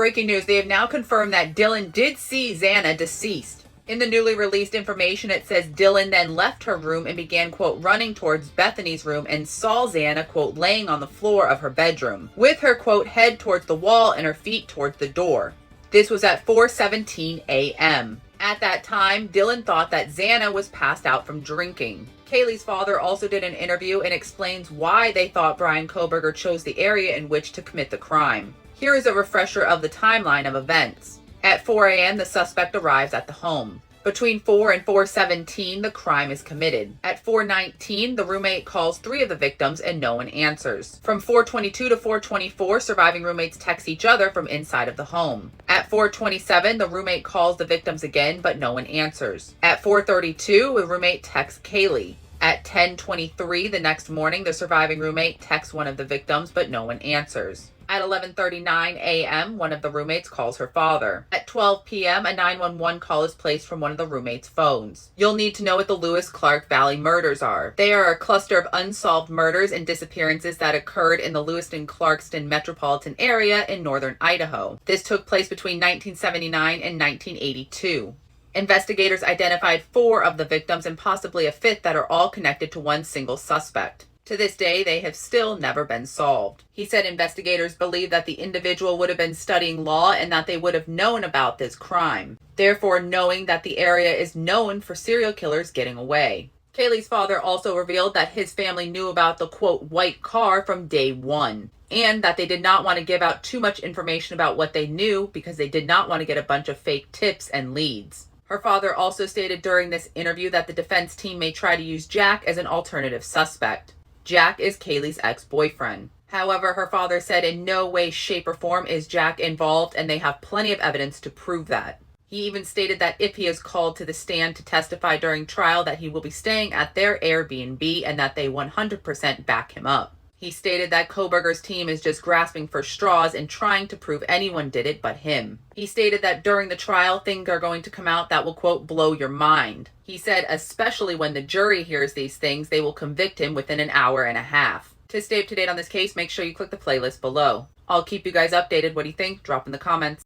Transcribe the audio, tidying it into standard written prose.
Breaking news, they have now confirmed that Dylan did see Xana deceased. In the newly released information, it says Dylan then left her room and began, quote, running towards Bethany's room and saw Xana, quote, laying on the floor of her bedroom, with her, quote, head towards the wall and her feet towards the door. This was at 4:17 a.m. At that time, Dylan thought that Xana was passed out from drinking. Kaylee's father also did an interview and explains why they thought Bryan Kohberger chose the area in which to commit the crime. Here is a refresher of the timeline of events. At 4 a.m., the suspect arrives at the home. Between 4 and 4:17, the crime is committed. At 4:19, the roommate calls 3 of the victims and no one answers. From 4:22 to 4:24, surviving roommates text each other from inside of the home. At 4:27, the roommate calls the victims again, but no one answers. At 4:32, a roommate texts Kaylee. At 10:23 the next morning, the surviving roommate texts one of the victims, but no one answers. At 11:39 a.m., one of the roommates calls her father. At 12 p.m., a 911 call is placed from one of the roommates' phones. You'll need to know what the Lewis-Clark Valley murders are. They are a cluster of unsolved murders and disappearances that occurred in the Lewiston-Clarkston metropolitan area in northern Idaho. This took place between 1979 and 1982. Investigators identified 4 of the victims and possibly a 5th that are all connected to one single suspect. To this day, they have still never been solved. He said investigators believe that the individual would have been studying law and that they would have known about this crime, therefore knowing that the area is known for serial killers getting away. Kaylee's father also revealed that his family knew about the, quote, white car from day one, and that they did not want to give out too much information about what they knew because they did not want to get a bunch of fake tips and leads. Her father also stated during this interview that the defense team may try to use Jack as an alternative suspect. Jack is Kaylee's ex-boyfriend. However, her father said in no way, shape, or form is Jack involved, and they have plenty of evidence to prove that. He even stated that if he is called to the stand to testify during trial, that he will be staying at their Airbnb and that they 100% back him up. He stated that Kohberger's team is just grasping for straws and trying to prove anyone did it but him. He stated that during the trial, things are going to come out that will, quote, blow your mind. He said especially when the jury hears these things, they will convict him within an hour and a half. To stay up to date on this case, make sure you click the playlist below. I'll keep you guys updated. What do you think? Drop in the comments.